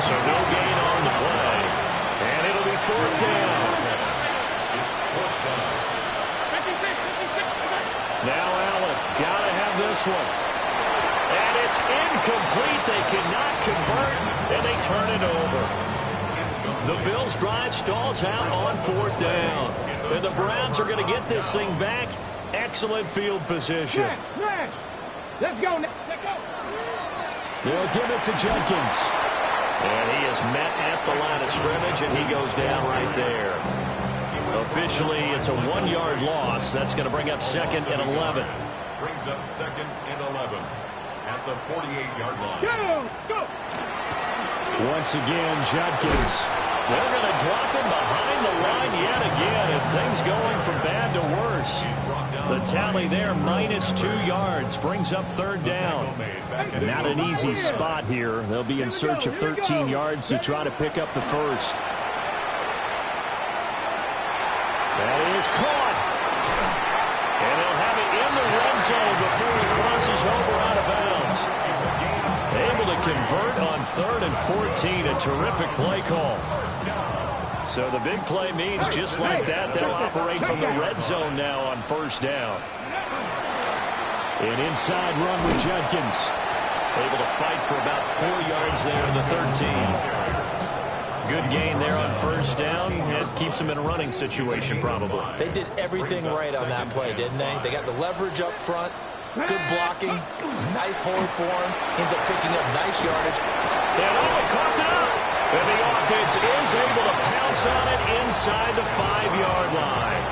S1: So no gain on the play. And it'll be 4th down. Now Allen, gotta have this one. And it's incomplete. They cannot convert, and they turn it over. The Bills' drive stalls out on 4th down. And the Browns are going to get this thing back. Excellent field position.
S3: Let's go. Let's go.
S1: They'll give it to Jenkins. And he is met at the line of scrimmage, and he goes down right there. Officially, it's a 1-yard loss. That's going to bring up 2nd and 11.
S2: Brings up 2nd and 11 at the 48-yard line.
S3: Go.
S1: Once again, Jenkins. They're going to drop him behind the line yet again, and things going from bad to worse. The tally there, -2 yards, brings up 3rd down. Not an easy spot here. They'll be in search of 13 yards to try to pick up the first. That is caught. And they'll have it in the red zone before he crosses over out of bounds. Able to convert on 3rd and 14. A terrific play call. So the big play means just like that, they'll operate from the red zone now on first down. An inside run with Judkins. Able to fight for about 4 yards there to the 13. Good gain there on first down. It keeps them in a running situation probably.
S5: They did everything right on that play, didn't they? They got the leverage up front, good blocking, nice hold for him. Ends up picking up nice yardage.
S1: And he caught it up. And the offense is able to pounce on it inside the 5-yard line.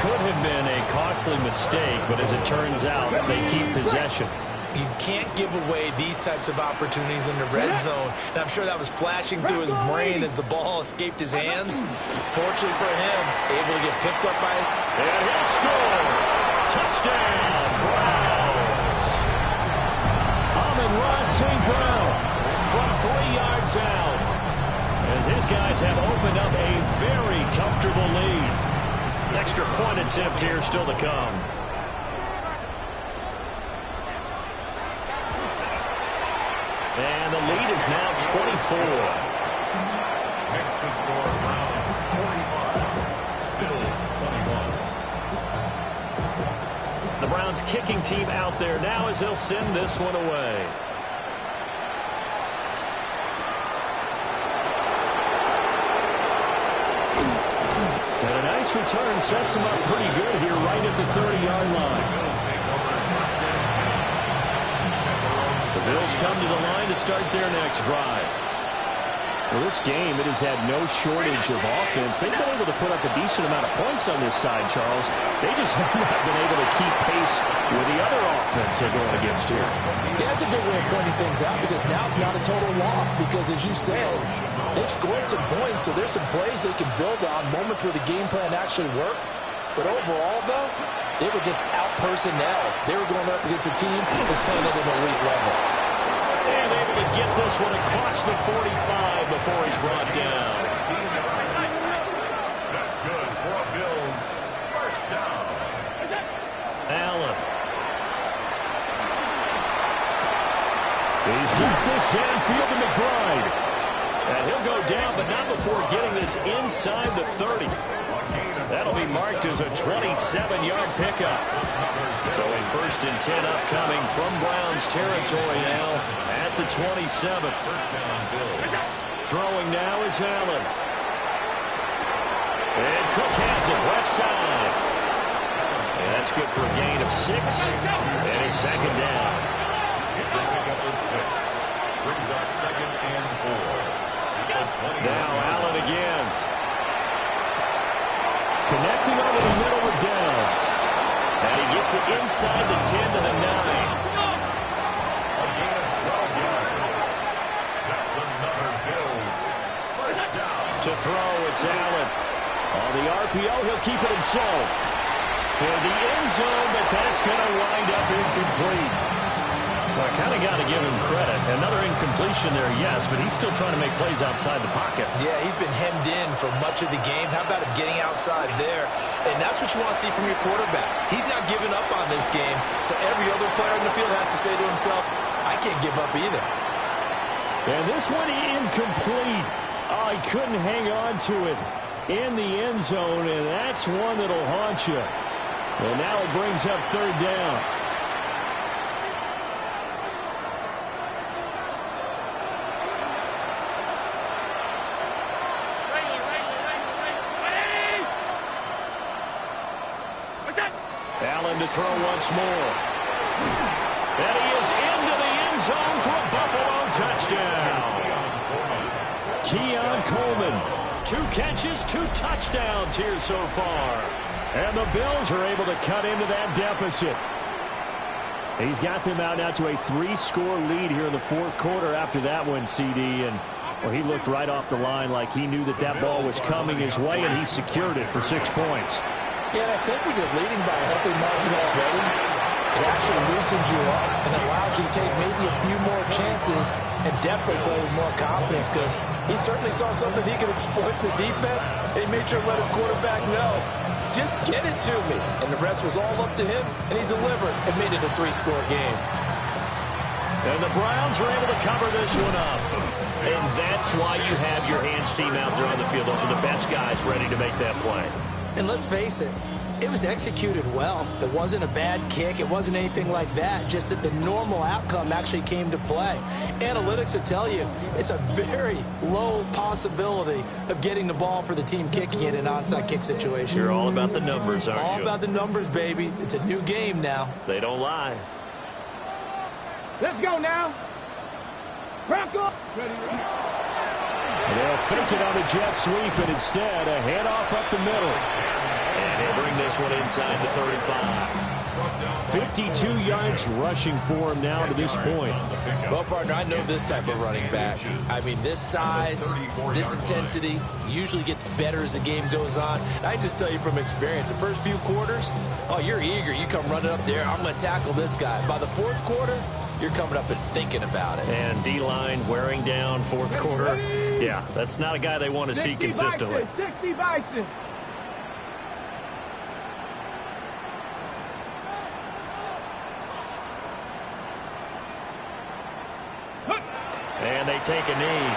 S1: Could have been a costly mistake, but as it turns out, they keep possession.
S5: You can't give away these types of opportunities in the red zone. And I'm sure that was flashing through his brain as the ball escaped his hands. Fortunately for him, able to get picked up by it.
S1: And he'll score. Touchdown, Browns. Amon-Ra St. Brown from 3 yards out. As his guys have opened up a very comfortable lead. Extra point attempt here still to come. And the lead is now 24.
S2: Next to score, Browns 45, Bills 21.
S1: The Browns kicking team out there now as they'll send this one away. And a nice return sets them up pretty good here right at the 30-yard line. The Bills come to the line to start their next drive. Well, this game, it has had no shortage of offense. They've been able to put up a decent amount of points on this side, Charles. They just have not been able to keep pace with the other offense they're going against here.
S5: Yeah, that's a good way of pointing things out because now it's not a total loss because, as you said, they've scored some points, so there's some plays they can build on, moments where the game plan actually worked. But overall, though, they were just out personnel. They were going up against a team that was playing at an elite level.
S1: And able to get this one across the 45 before he's brought down.
S2: That's good for Bills. First down.
S1: Allen. He's got this downfield to McBride. And he'll go down, but not before getting this inside the 30. That'll be marked as a 27-yard pickup. So a 1st and 10 upcoming from Browns territory now at the 27.
S2: First down, Bills.
S1: Throwing now is Allen. And Cook has it left side. And that's good for a gain of 6. And it's 2nd down.
S2: It's a pickup of 6. Brings up 2nd and 4.
S1: Now Allen again. Connecting over the middle with Downs. And he gets it inside the 10 to the 9.
S2: A gain of 12 yards. That's another Bills. First down.
S1: To throw, it's Allen. On the RPO, he'll keep it himself. To the end zone, but that's going to wind up incomplete. Well, I kind of got to give him credit. Another incompletion there, yes, but he's still trying to make plays outside the pocket.
S5: Yeah, he's been hemmed in for much of the game. How about him getting outside there? And that's what you want to see from your quarterback. He's not giving up on this game, so every other player in the field has to say to himself, I can't give up either.
S1: And this one incomplete. Oh, he couldn't hang on to it in the end zone, and that's one that'll haunt you. And now it brings up 3rd down. Allen to throw once more. And he is into the end zone for a Buffalo touchdown. Keon Coleman, 2 catches, 2 touchdowns here so far. And the Bills are able to cut into that deficit. He's got them out now to a 3-score lead here in the 4th quarter after that one, CD. And well, he looked right off the line like he knew that that ball was coming his way, and he secured it for 6 points.
S5: Yeah, and I think when you're leading by a healthy margin already, it actually loosens you up and allows you to take maybe a few more chances and definitely play with more confidence because he certainly saw something he could exploit in the defense, and he made sure to let his quarterback know, just get it to me. And the rest was all up to him, and he delivered and made it a 3-score game.
S1: And the Browns are able to cover this one up. And that's why you have your hands team out there on the field. Those are the best guys ready to make that play.
S4: And let's face it, it was executed well. It wasn't a bad kick. It wasn't anything like that. Just that the normal outcome actually came to play. Analytics will tell you it's a very low possibility of getting the ball for the team kicking it in an onside kick situation.
S1: You're all about the numbers, aren't you?
S4: All about the numbers, baby. It's a new game now.
S1: They don't lie.
S3: Let's go now. Bronco.
S1: They'll fake it on the jet sweep, and instead a handoff up the middle. And he'll bring this one inside the 35. 52 yards rushing for him now to this point.
S4: Well, partner, I know this type of running back. I mean, this size, this intensity usually gets better as the game goes on. And I just tell you from experience, the first few quarters, oh, you're eager. You come running up there, I'm going to tackle this guy. By the fourth quarter, you're coming up and thinking about it.
S1: And D-line wearing down fourth quarter. Yeah, that's not a guy they want to see consistently.
S3: 60 Bison.
S1: And they take a knee.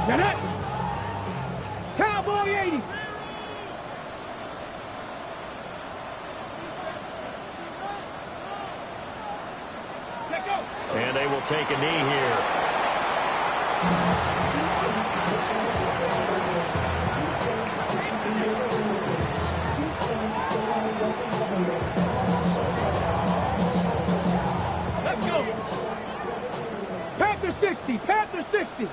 S3: Get it. Cowboy 80.
S1: And they will take a knee here.
S3: Let's go. Panther 60. Panther 60.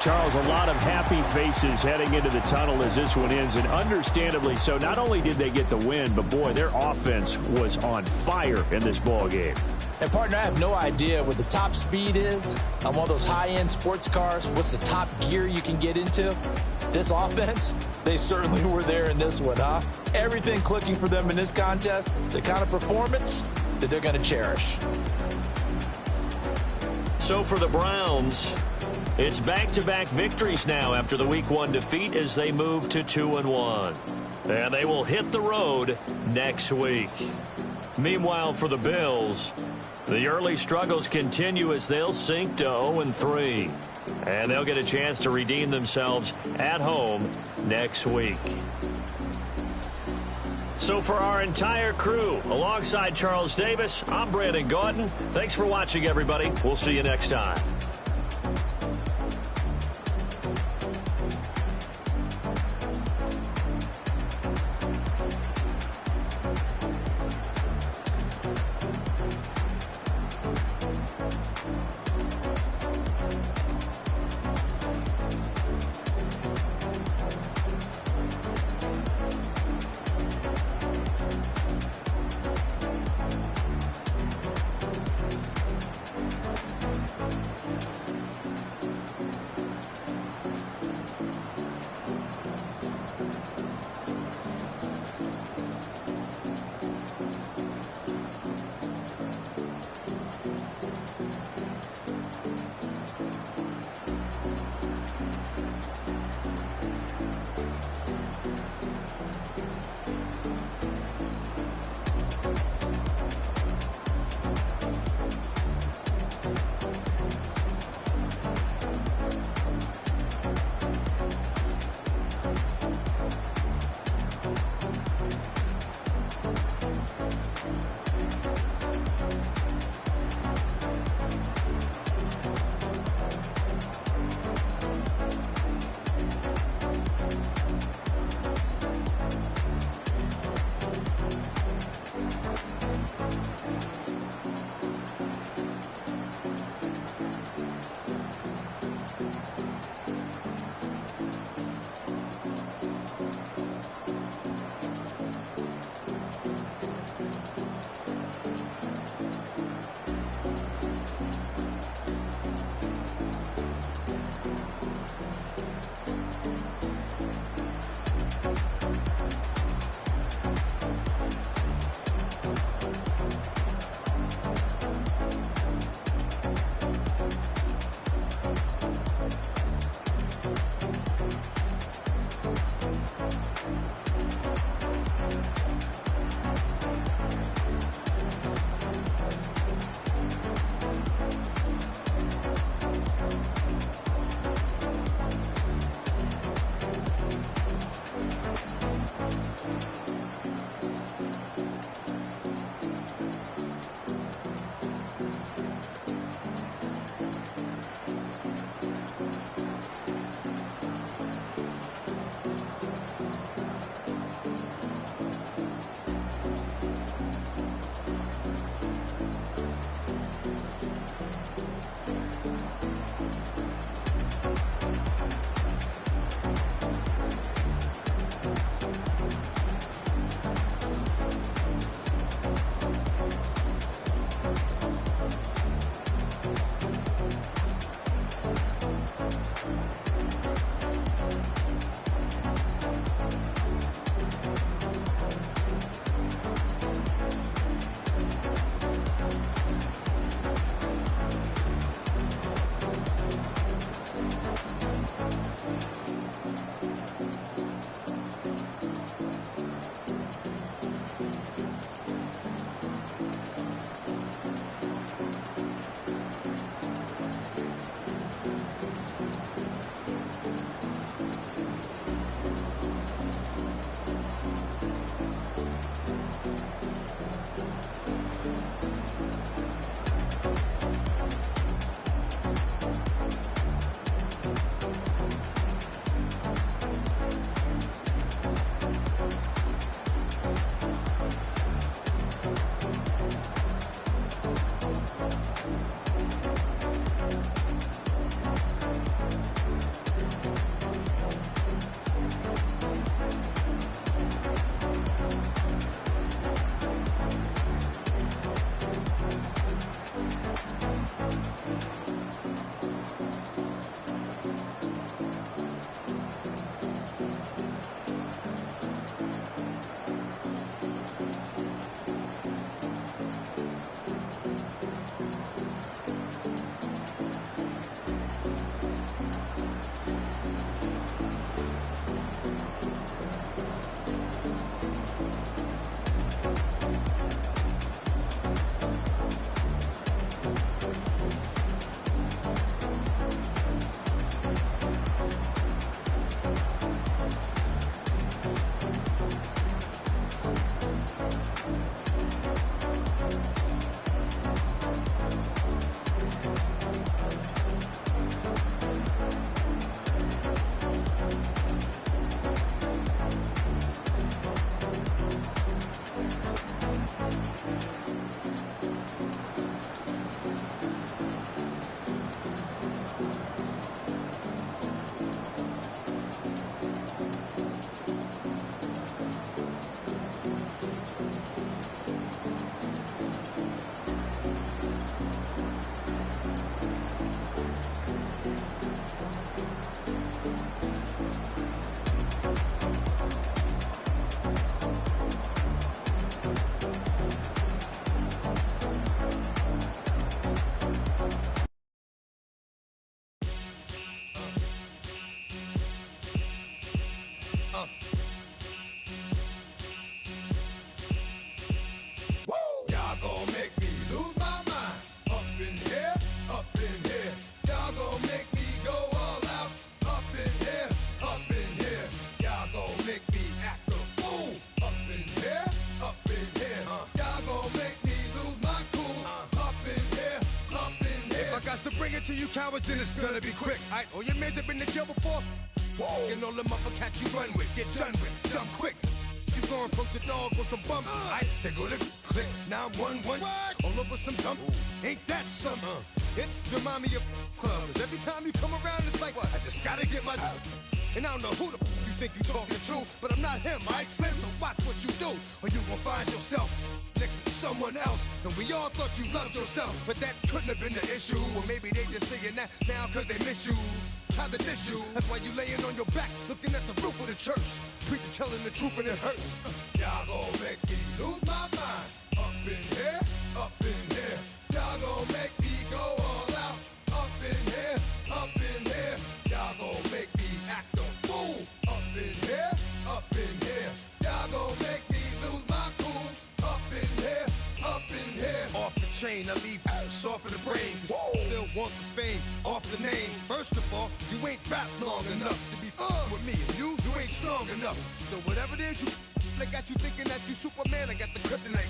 S6: Charles, a lot of happy faces heading into the tunnel as this one ends, and understandably so. Not only did they get the win, but boy, their offense was on fire in this ball game.
S5: And partner, I have no idea what the top speed is on one of those high-end sports cars. What's the top gear you can get into? This offense, they certainly were there in this one, huh? Everything clicking for them in this contest, the kind of performance that they're going to cherish.
S1: So for the Browns, it's back-to-back victories now after the Week 1 defeat as they move to 2-1. And they will hit the road next week. Meanwhile, for the Bills, the early struggles continue as they'll sink to 0-3. And they'll get a chance to redeem themselves at home next week. So for our entire crew, alongside Charles Davis, I'm Brandon Gaudin. Thanks for watching, everybody. We'll see you next time.
S7: to you cowards, then it's gonna be quick. Alright, all your men have been to jail before? Whoa. And all them upper cats you run with, get done with, dumb quick. You gon' poke the dog with some bumps. Alright, they go to click 911. All over some dump. Ain't that something? It's the mommy of clubs. Every time you come around, it's like, I just gotta get my. And I don't know who the you think you talking to, but I'm not him, right, Slim? So watch what you do, or you gon' find yourself next to someone else. And we all thought you loved yourself, but that couldn't have been the issue. Or maybe they just saying that now cause they miss you. Try to diss you, that's why you laying on your back, looking at the roof of the church. Preacher telling the truth and it hurts. Y'all gon' make me lose my mind. Up in here, up in here. Y'all gon' make me go all out. Up in here, up in here. Y'all gon' make me act a fool. Up in here, want the fame off the name. First of all, you ain't rap long enough to be with me. And you ain't strong enough. So whatever it is you I got you thinking that you Superman, I got the kryptonite.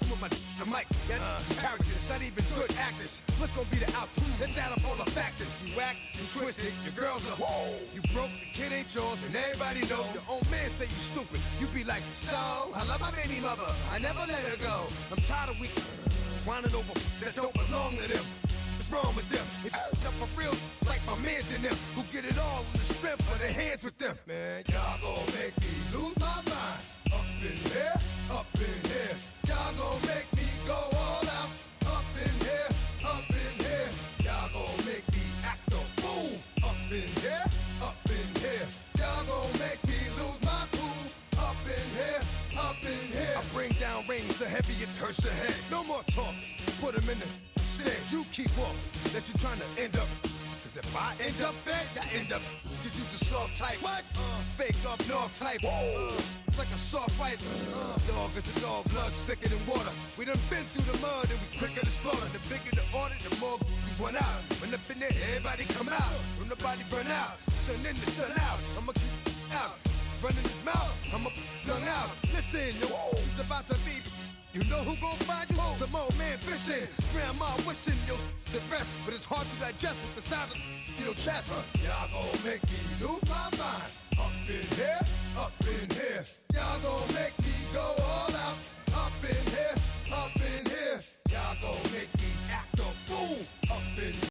S7: With my the mic, that's characters, not even good actors. What's gonna be the outcome? Let's add up all the factors. You act, you twisted, your girls are whoa. You broke, the kid ain't yours, and everybody know. Your own man say you stupid. You be like, so, I love my baby mother, I never let her go. I'm tired of weak whining over that don't belong to them. What's wrong with them? It's up for real, like my mans in them, who get it all in the strength of their hands with them. Man, y'all gon' make me lose my mind. Up in here, up in here. Y'all gon' make me go all out. Up in here, up in here. Y'all gon' make me act a fool. Up in here, up in here. Y'all gon' make me lose my cool. Up in here, up in here. I bring down rain so heavy it hurts the head. No more talk, put him in the stead. You keep walking, that you trying to end up. Cause if I end up fed, I end up. Cause you the soft type. What? Fake up north type. It's like a soft fight. Dog is a dog, blood thicker than water. We done been through the mud and we quicker to slaughter. The bigger the order, the more we run out. When up in there, everybody come out. When the body burn out, sun in the sun out. I'ma keep out. Running his mouth, I'ma flung out. Listen, yo, it's about to be. You know who gon' find you? Some old man fishing. Grandma wishing you the best, but it's hard to digest with the sound of your chest. Y'all gon' make me lose my mind. Up in here, up in here.